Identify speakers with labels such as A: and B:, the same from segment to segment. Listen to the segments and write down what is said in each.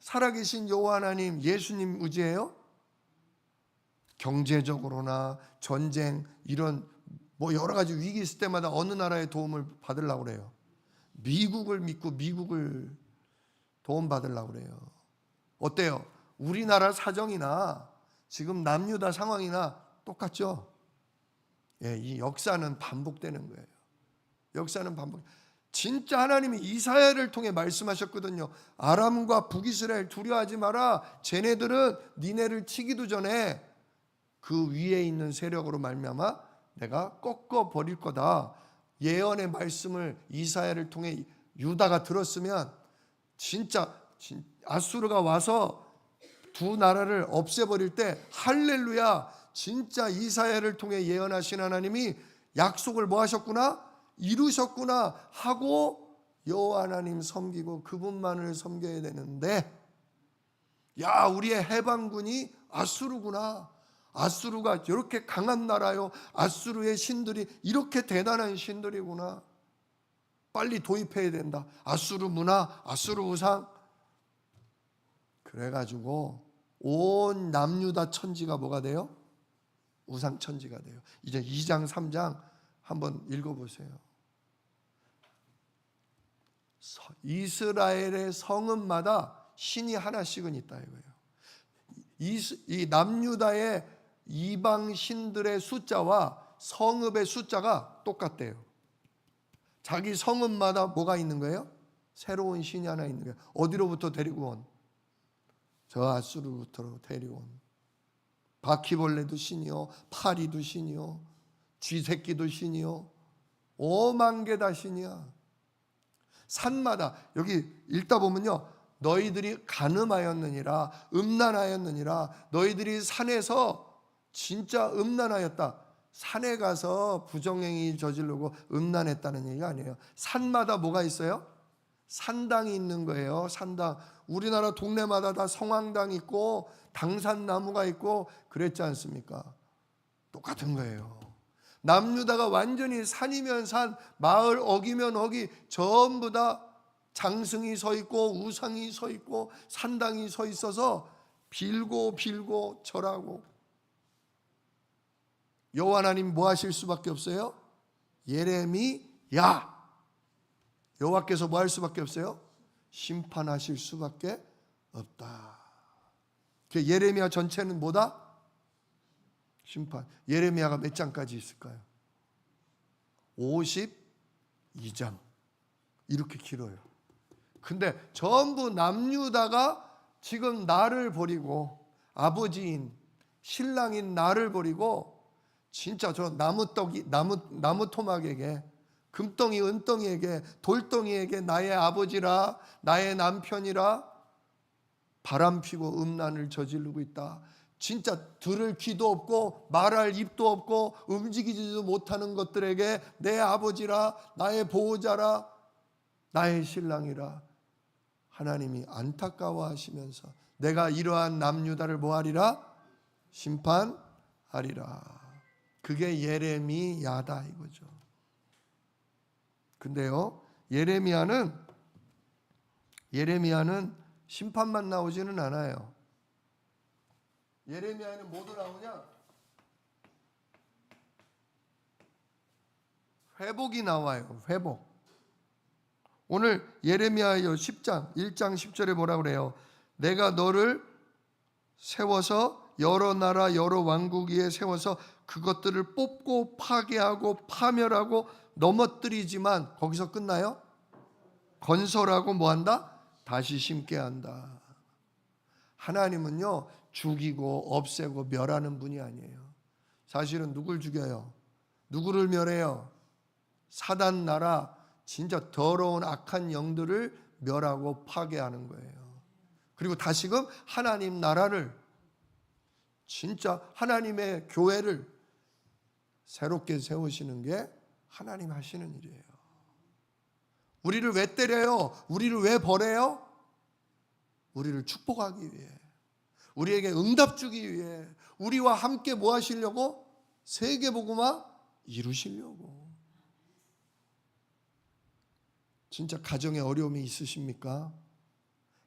A: 살아계신 여호와 하나님, 예수님 의지해요? 경제적으로나 전쟁 이런 여러 가지 위기 있을 때마다 어느 나라의 도움을 받으려고 그래요? 미국을 믿고 미국을 도움받으려고 그래요. 어때요? 우리나라 사정이나 지금 남유다 상황이나 똑같죠? 예, 이 역사는 반복되는 거예요. 역사는 반복. 진짜 하나님이 이사야를 통해 말씀하셨거든요. 아람과 북이스라엘 두려워하지 마라. 쟤네들은 니네를 치기도 전에 그 위에 있는 세력으로 말미암아 내가 꺾어 버릴 거다. 예언의 말씀을 이사야를 통해 유다가 들었으면 진짜 아수르가 와서 두 나라를 없애버릴 때 할렐루야, 진짜 이사야를 통해 예언하신 하나님이 약속을 뭐 하셨구나? 이루셨구나 하고 여호와 하나님 섬기고 그분만을 섬겨야 되는데, 야, 우리의 해방군이 아수르구나. 아수르가 이렇게 강한 나라요. 아수르의 신들이 이렇게 대단한 신들이구나. 빨리 도입해야 된다. 아수르 문화, 아수르 우상. 그래가지고 온 남유다 천지가 뭐가 돼요? 우상 천지가 돼요. 이제 2장 3장 한번 읽어보세요. 이스라엘의 성읍마다 신이 하나씩은 있다 이거예요. 이 남유다의 이방 신들의 숫자와 성읍의 숫자가 똑같대요. 자기 성읍마다 뭐가 있는 거예요? 새로운 신이 하나 있는 거예요. 어디로부터 데리고 온? 저 아수르부터 데리고 온. 바퀴벌레도 신이요, 파리도 신이요, 쥐새끼도 신이요, 5만 개 다 신이야. 산마다 여기 읽다 보면요, 너희들이 간음하였느니라, 음란하였느니라. 너희들이 산에서 진짜 음란하였다. 산에 가서 부정행위 저지르고 음란했다는 얘기가 아니에요. 산마다 뭐가 있어요? 산당이 있는 거예요. 산당. 우리나라 동네마다 다 성황당 있고 당산나무가 있고 그랬지 않습니까? 똑같은 거예요. 남유다가 완전히 산이면 산, 마을 어기면 어기, 전부 다 장승이 서 있고 우상이 서 있고 산당이 서 있어서 빌고 절하고. 여호와 하나님 뭐 하실 수밖에 없어요? 예레미야, 여호와께서 뭐 할 수밖에 없어요? 심판하실 수밖에 없다. 예레미야 전체는 뭐다? 심판. 예레미야가 몇 장까지 있을까요? 52장. 이렇게 길어요. 근데 전부 남유다가 지금 나를 버리고, 아버지인 신랑인 나를 버리고 진짜 저 나무 토막에게, 금덩이 은덩이에게, 돌덩이에게 나의 아버지라, 나의 남편이라 바람피고 음란을 저지르고 있다. 진짜 들을 귀도 없고 말할 입도 없고 움직이지도 못하는 것들에게 내 아버지라, 나의 보호자라, 나의 신랑이라 하나님이 안타까워하시면서 내가 이러한 남유다를 뭐하리라? 심판하리라. 그게 예레미야다 이거죠. 근데요, 예레미야는 심판만 나오지는 않아요. 예레미야에는 뭐도 나오냐? 회복이 나와요. 회복. 오늘 예레미야 10장 1장 10절에 뭐라 그래요? 내가 너를 세워서 여러 나라 여러 왕국 위에 세워서 그것들을 뽑고 파괴하고 파멸하고 넘어뜨리지만, 거기서 끝나요? 건설하고 뭐한다? 다시 심게 한다. 하나님은요, 죽이고 없애고 멸하는 분이 아니에요. 사실은 누굴 죽여요? 누구를 멸해요? 사단 나라, 진짜 더러운 악한 영들을 멸하고 파괴하는 거예요. 그리고 다시금 하나님 나라를, 진짜 하나님의 교회를 새롭게 세우시는 게 하나님 하시는 일이에요. 우리를 왜 때려요? 우리를 왜 벌해요? 우리를 축복하기 위해, 우리에게 응답 주기 위해, 우리와 함께 뭐 하시려고? 세계복음화 이루시려고. 진짜 가정에 어려움이 있으십니까?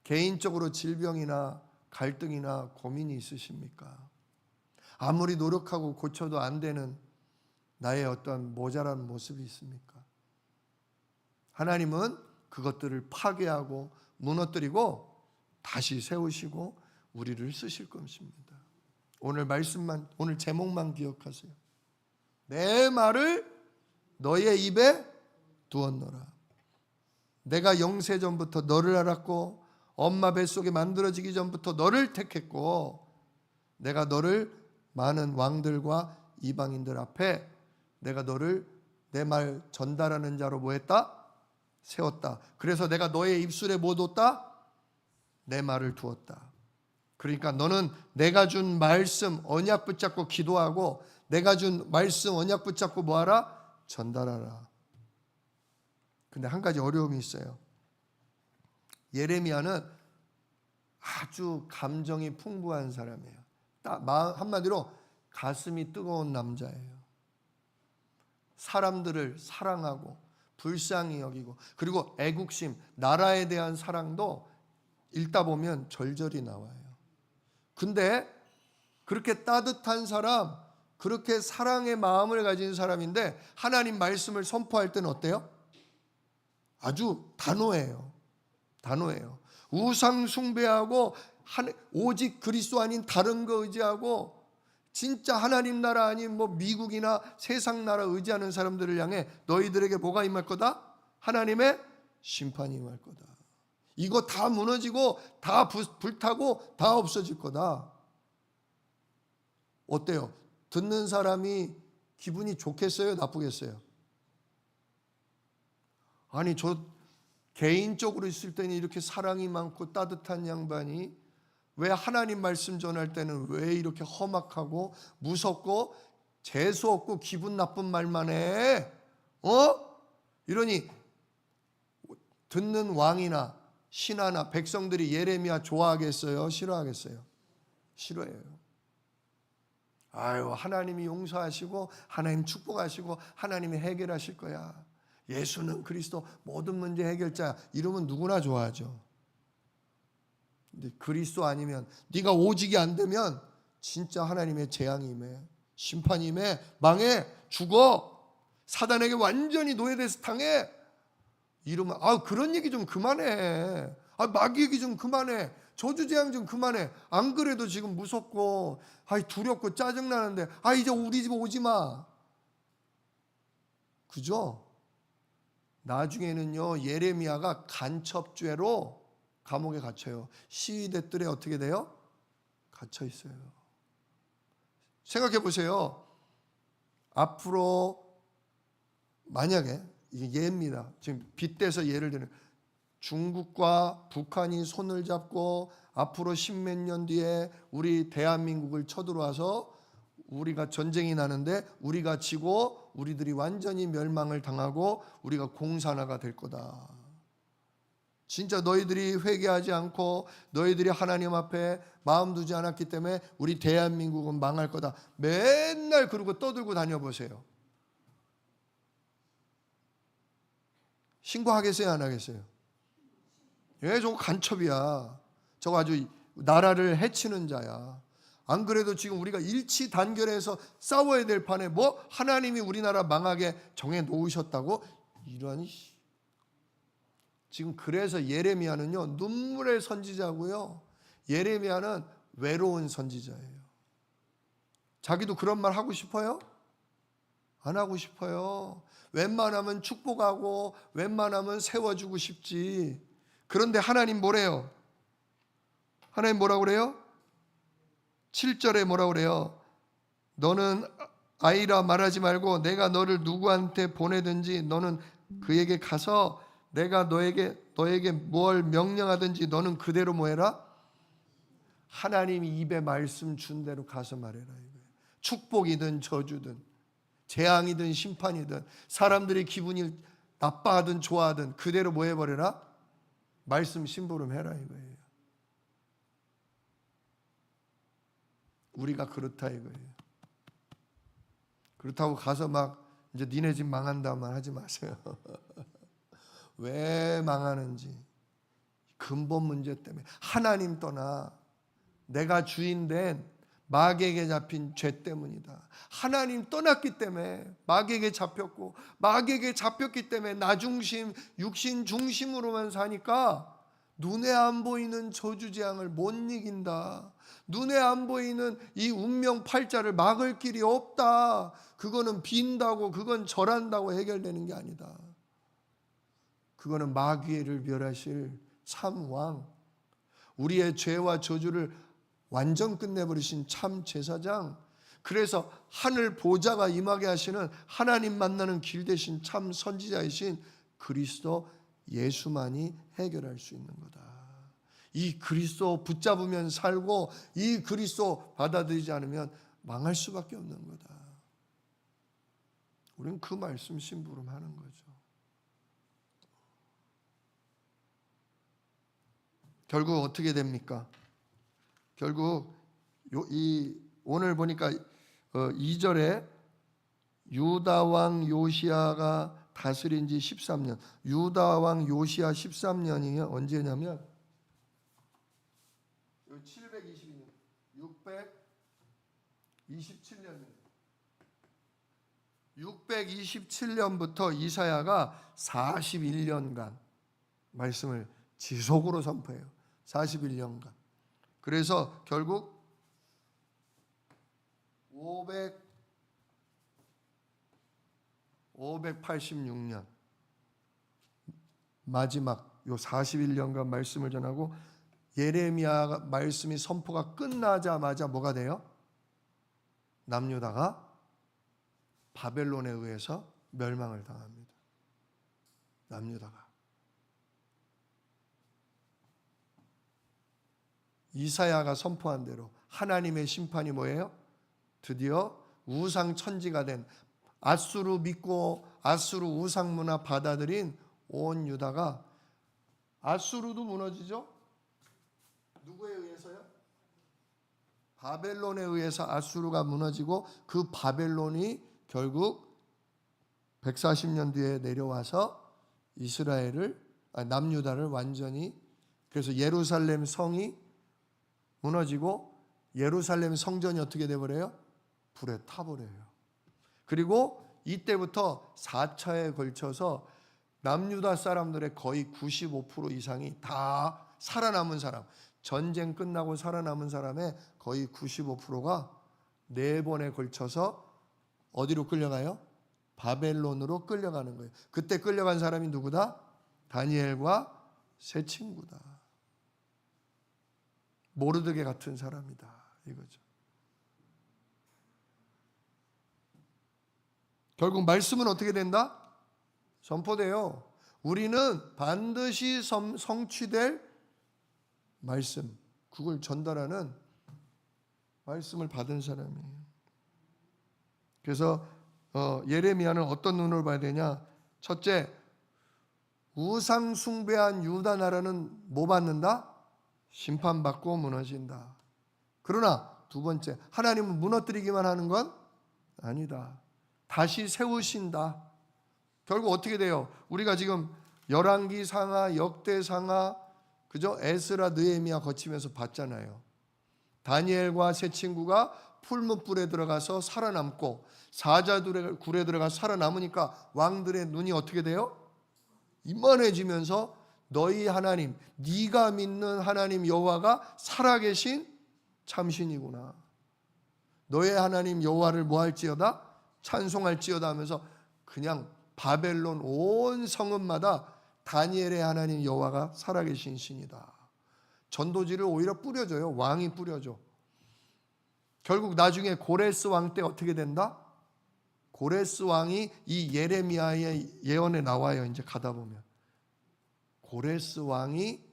A: 개인적으로 질병이나 갈등이나 고민이 있으십니까? 아무리 노력하고 고쳐도 안 되는 나의 어떤 모자란 모습이 있습니까? 하나님은 그것들을 파괴하고 무너뜨리고 다시 세우시고 우리를 쓰실 것입니다. 오늘 말씀만, 오늘 제목만 기억하세요. 내 말을 너의 입에 두었노라. 내가 영세 전부터 너를 알았고 엄마 뱃속에 만들어지기 전부터 너를 택했고 내가 너를 많은 왕들과 이방인들 앞에 내가 너를 내 말 전달하는 자로 뭐 했다? 세웠다. 그래서 내가 너의 입술에 뭐 뒀다? 내 말을 두었다. 그러니까 너는 내가 준 말씀 언약 붙잡고 기도하고 내가 준 말씀 언약 붙잡고 뭐하라? 전달하라. 근데 한 가지 어려움이 있어요. 예레미야는 아주 감정이 풍부한 사람이에요. 한마디로 가슴이 뜨거운 남자예요. 사람들을 사랑하고 불쌍히 여기고 그리고 애국심, 나라에 대한 사랑도 읽다 보면 절절히 나와요. 근데 그렇게 따뜻한 사람, 그렇게 사랑의 마음을 가진 사람인데 하나님 말씀을 선포할 때는 어때요? 아주 단호해요. 단호해요. 우상 숭배하고 오직 그리스도 아닌 다른 거 의지하고 진짜 하나님 나라 아닌 뭐 미국이나 세상 나라 의지하는 사람들을 향해 너희들에게 뭐가 임할 거다? 하나님의 심판이 임할 거다. 이거 다 무너지고 다 불타고 다 없어질 거다. 어때요? 듣는 사람이 기분이 좋겠어요? 나쁘겠어요? 아니 저 개인적으로 있을 때는 이렇게 사랑이 많고 따뜻한 양반이 왜 하나님 말씀 전할 때는 왜 이렇게 험악하고 무섭고 재수 없고 기분 나쁜 말만 해? 이러니 듣는 왕이나 신하나 백성들이 예레미야 좋아하겠어요? 싫어하겠어요? 싫어해요. 아유, 하나님이 용서하시고 하나님 축복하시고 하나님이 해결하실 거야. 예수는 그리스도 모든 문제 해결자. 이러면 누구나 좋아하죠. 근데 그리스도 아니면 네가 오직이 안 되면 진짜 하나님의 재앙이 임해. 심판이 임해. 망해. 죽어. 사단에게 완전히 노예돼서 당해. 이러면 그런 얘기 좀 그만해. 마귀 얘기 좀 그만해. 저주재앙 좀 그만해. 안 그래도 지금 무섭고 두렵고 짜증나는데 이제 우리 집 오지 마. 그죠? 나중에는요 예레미야가 간첩죄로 감옥에 갇혀요. 시위대 뜰에 어떻게 돼요? 갇혀 있어요. 생각해 보세요. 앞으로 만약에 이게 예입니다. 지금 빗대서 예를 들면 중국과 북한이 손을 잡고 앞으로 십몇 년 뒤에 우리 대한민국을 쳐들어와서 우리가 전쟁이 나는데 우리가 지고 우리들이 완전히 멸망을 당하고 우리가 공산화가 될 거다. 진짜 너희들이 회개하지 않고 너희들이 하나님 앞에 마음 두지 않았기 때문에 우리 대한민국은 망할 거다. 맨날 그러고 떠들고 다녀보세요. 신고하겠어요? 안 하겠어요? 예, 저거 간첩이야. 저거 아주 나라를 해치는 자야. 안 그래도 지금 우리가 일치단결해서 싸워야 될 판에 뭐 하나님이 우리나라 망하게 정해 놓으셨다고? 이러니 지금 그래서 예레미야는요 눈물의 선지자고요. 예레미야는 외로운 선지자예요. 자기도 그런 말 하고 싶어요? 안 하고 싶어요. 웬만하면 축복하고 웬만하면 세워주고 싶지. 그런데 하나님 뭐래요? 하나님 뭐라고 그래요? 7절에 뭐라고 그래요? 너는 아이라 말하지 말고 내가 너를 누구한테 보내든지 너는 그에게 가서 내가 너에게 뭘 명령하든지 너는 그대로 뭐해라? 하나님이 입에 말씀 준 대로 가서 말해라 이거예요. 축복이든 저주든 재앙이든 심판이든 사람들이 기분이 나빠하든 좋아하든 그대로 뭐 해버려라? 말씀 심부름해라 이거예요. 우리가 그렇다 이거예요. 그렇다고 가서 막 이제 니네 집 망한다만 하지 마세요. 왜 망하는지 근본 문제 때문에 하나님 떠나 내가 주인된 마귀에게 잡힌 죄 때문이다. 하나님 떠났기 때문에 마귀에게 잡혔고, 마귀에게 잡혔기 때문에 나 중심, 육신 중심으로만 사니까 눈에 안 보이는 저주재앙을 못 이긴다. 눈에 안 보이는 이 운명 팔자를 막을 길이 없다. 그거는 빈다고, 그건 절한다고 해결되는 게 아니다. 그거는 마귀를 멸하실 참 왕, 우리의 죄와 저주를 완전 끝내버리신 참 제사장, 그래서 하늘 보좌가 임하게 하시는 하나님 만나는 길 되신 참 선지자이신 그리스도 예수만이 해결할 수 있는 거다. 이 그리스도 붙잡으면 살고 이 그리스도 받아들이지 않으면 망할 수밖에 없는 거다. 우리는 그 말씀 심부름하는 거죠. 결국 어떻게 됩니까? 결국 오늘 보니까 2절에 유다 왕 요시야가 다스린 지 13년. 유다 왕 요시야 13년이 언제냐면 722년, 627년부터 이사야가 41년간 말씀을 지속으로 선포해요. 41년간. 그래서 결국 586년 마지막 요 41년간 말씀을 전하고 예레미야 말씀이 선포가 끝나자마자 뭐가 돼요? 남유다가 바벨론에 의해서 멸망을 당합니다. 남유다가. 이사야가 선포한 대로 하나님의 심판이 뭐예요? 드디어 우상 천지가 된, 앗수르 믿고 앗수르 우상 문화 받아들인 온 유다가, 앗수르도 무너지죠? 누구에 의해서요? 바벨론에 의해서 앗수르가 무너지고 그 바벨론이 결국 140년 뒤에 내려와서 남유다를 완전히, 그래서 예루살렘 성이 무너지고 예루살렘 성전이 어떻게 돼버려요? 불에 타버려요. 그리고 이때부터 4차에 걸쳐서 남유다 사람들의 거의 95% 이상이 다 살아남은 사람, 전쟁 끝나고 살아남은 사람의 거의 95%가 4번에 걸쳐서 어디로 끌려가요? 바벨론으로 끌려가는 거예요. 그때 끌려간 사람이 누구다? 다니엘과 세 친구다. 모르드게 같은 사람이다, 이거죠. 결국 말씀은 어떻게 된다? 선포돼요. 우리는 반드시 성취될 말씀, 그걸 전달하는 말씀을 받은 사람이에요. 그래서 예레미야는 어떤 눈으로 봐야 되냐? 첫째, 우상 숭배한 유다 나라는 뭐 받는다? 심판받고 무너진다. 그러나 두 번째, 하나님은 무너뜨리기만 하는 건 아니다. 다시 세우신다. 결국 어떻게 돼요? 우리가 지금 열왕기 상하, 역대 상하, 그죠? 에스라, 느헤미야 거치면서 봤잖아요. 다니엘과 세 친구가 풀무불에 들어가서 살아남고 사자굴에 들어가서 살아남으니까 왕들의 눈이 어떻게 돼요? 이만해지면서 너희 하나님, 네가 믿는 하나님 여호와가 살아계신 참신이구나. 너의 하나님 여호와를 뭐할지어다? 찬송할지어다 하면서 그냥 바벨론 온 성읍마다 다니엘의 하나님 여호와가 살아계신 신이다. 전도지를 오히려 뿌려줘요. 왕이 뿌려줘. 결국 나중에 고레스 왕 때 어떻게 된다? 고레스 왕이 이 예레미야의 예언에 나와요. 이제 가다 보면 고레스 왕이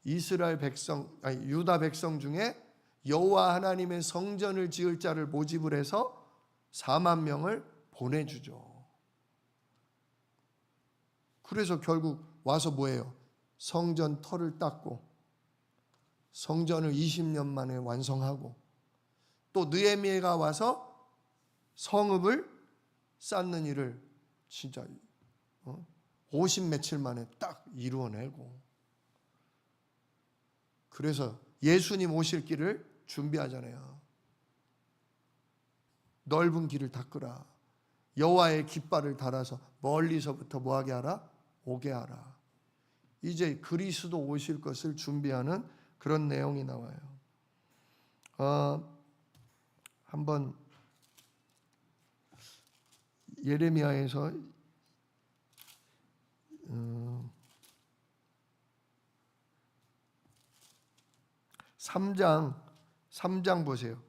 A: 이스라엘 백성, 유다 백성 중에 여호와 하나님의 성전을 지을 자를 모집을 해서 4만 명을 보내주죠. 그래서 결국 와서 뭐예요? 성전 터를 닦고 성전을 20년 만에 완성하고, 또 느헤미야가 와서 성읍을 쌓는 일을 진짜 50 며칠 만에 딱 이루어내고, 그래서 예수님 오실 길을 준비하잖아요. 넓은 길을 닦으라. 여호와의 깃발을 달아서 멀리서부터 뭐하게 하라? 오게 하라. 이제 그리스도 오실 것을 준비하는 그런 내용이 나와요. 한번 예레미야에서 3장 보세요.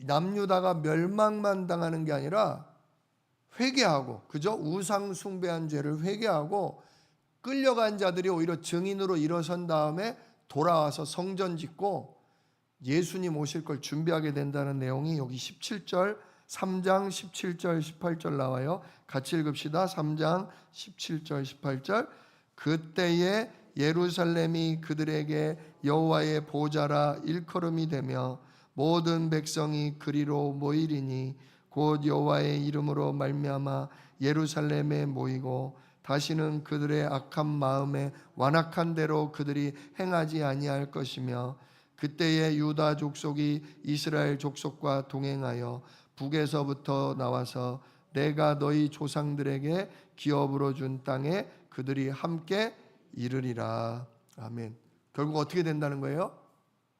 A: 남유다가 멸망만 당하는 게 아니라 회개하고, 그죠? 우상 숭배한 죄를 회개하고 끌려간 자들이 오히려 증인으로 일어선 다음에 돌아와서 성전 짓고 예수님 오실 걸 준비하게 된다는 내용이 여기 17절, 3장 17절 18절 나와요. 같이 읽읍시다. 3장 17절 18절. 그때에 예루살렘이 그들에게 여호와의 보좌라 일컬음이 되며 모든 백성이 그리로 모이리니 곧 여호와의 이름으로 말미암아 예루살렘에 모이고 다시는 그들의 악한 마음에 완악한 대로 그들이 행하지 아니할 것이며 그때에 유다 족속이 이스라엘 족속과 동행하여 북에서부터 나와서 내가 너희 조상들에게 기업으로 준 땅에 그들이 함께 이르리라. 아멘. 결국 어떻게 된다는 거예요?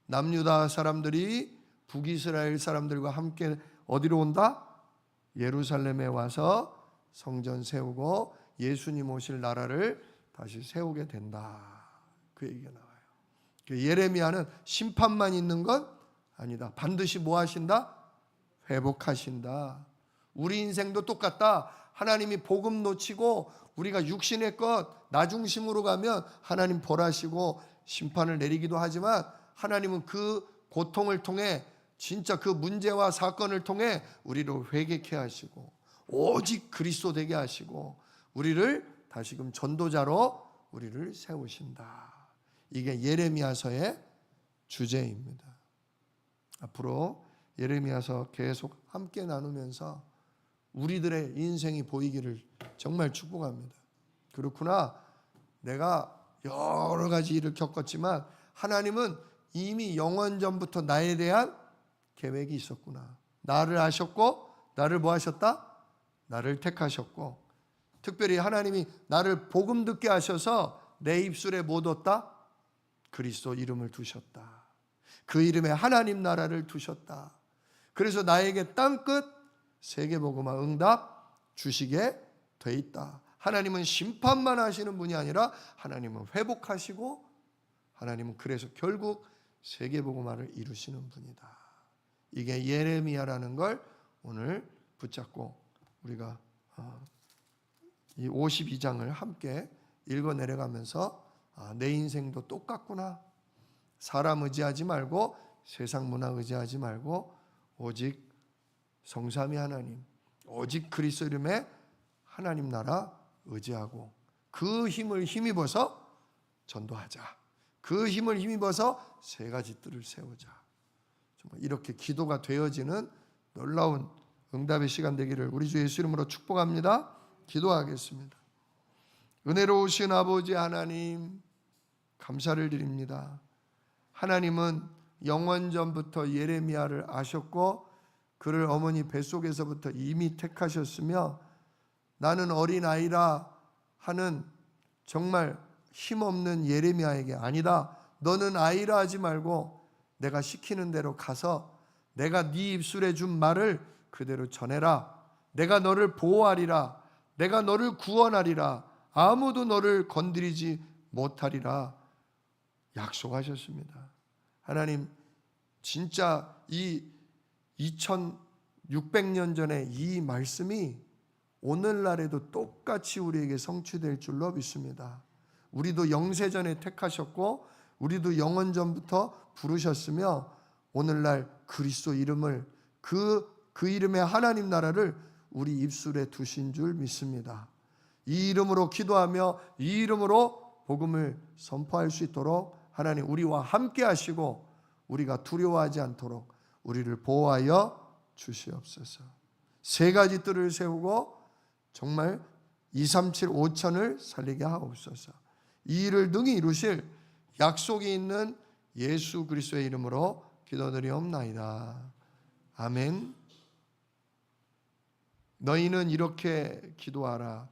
A: 남유다 사람들이 북이스라엘 사람들과 함께 어디로 온다? 예루살렘에 와서 성전 세우고 예수님 오실 나라를 다시 세우게 된다. 그 얘기가 나와요. 예레미야는 심판만 있는 건 아니다. 반드시 뭐 하신다? 회복하신다. 우리 인생도 똑같다. 하나님이 복음 놓치고 우리가 육신의 것 나 중심으로 가면 하나님 벌하시고 심판을 내리기도 하지만 하나님은 그 고통을 통해 진짜 그 문제와 사건을 통해 우리를 회개케 하시고 오직 그리스도 되게 하시고 우리를 다시금 전도자로 우리를 세우신다. 이게 예레미야서의 주제입니다. 앞으로 예레미야서 계속 함께 나누면서 우리들의 인생이 보이기를 정말 축복합니다. 그렇구나. 내가 여러 가지 일을 겪었지만 하나님은 이미 영원 전부터 나에 대한 계획이 있었구나. 나를 아셨고 나를 뭐 하셨다? 나를 택하셨고 특별히 하나님이 나를 복음 듣게 하셔서 내 입술에 뭐 뒀다? 그리스도 이름을 두셨다. 그 이름에 하나님 나라를 두셨다. 그래서 나에게 땅끝 세계복음화 응답 주시게 돼 있다. 하나님은 심판만 하시는 분이 아니라 하나님은 회복하시고 하나님은 그래서 결국 세계복음화를 이루시는 분이다. 이게 예레미야라는 걸 오늘 붙잡고 우리가 이 52장을 함께 읽어 내려가면서 내 인생도 똑같구나. 사람 의지하지 말고 세상 문화 의지하지 말고 오직 성삼위 하나님, 오직 그리스도 이름에 하나님 나라 의지하고 그 힘을 힘입어서 전도하자. 그 힘을 힘입어서 세 가지 뜰을 세우자. 정말 이렇게 기도가 되어지는 놀라운 응답의 시간 되기를 우리 주 예수 이름으로 축복합니다. 기도하겠습니다. 은혜로우신 아버지 하나님 감사를 드립니다. 하나님은 영원전부터 예레미야를 아셨고 그를 어머니 뱃속에서부터 이미 택하셨으며 나는 어린아이라 하는 정말 힘없는 예레미야에게 아니다. 너는 아이라 하지 말고 내가 시키는 대로 가서 내가 네 입술에 준 말을 그대로 전해라. 내가 너를 보호하리라. 내가 너를 구원하리라. 아무도 너를 건드리지 못하리라 약속하셨습니다. 하나님 진짜 이 2600년 전에 이 말씀이 오늘날에도 똑같이 우리에게 성취될 줄로 믿습니다. 우리도 영세전에 택하셨고 우리도 영원전부터 부르셨으며 오늘날 그리스도 이름을 그 이름의 하나님 나라를 우리 입술에 두신 줄 믿습니다. 이 이름으로 기도하며 이 이름으로 복음을 선포할 수 있도록 하나님 우리와 함께 하시고 우리가 두려워하지 않도록 우리를 보호하여 주시옵소서. 세 가지 뜰을 세우고 정말 237 5천을 살리게 하옵소서. 이 일을 능히 이루실 약속이 있는 예수 그리스도의 이름으로 기도드리옵나이다. 아멘. 너희는 이렇게 기도하라.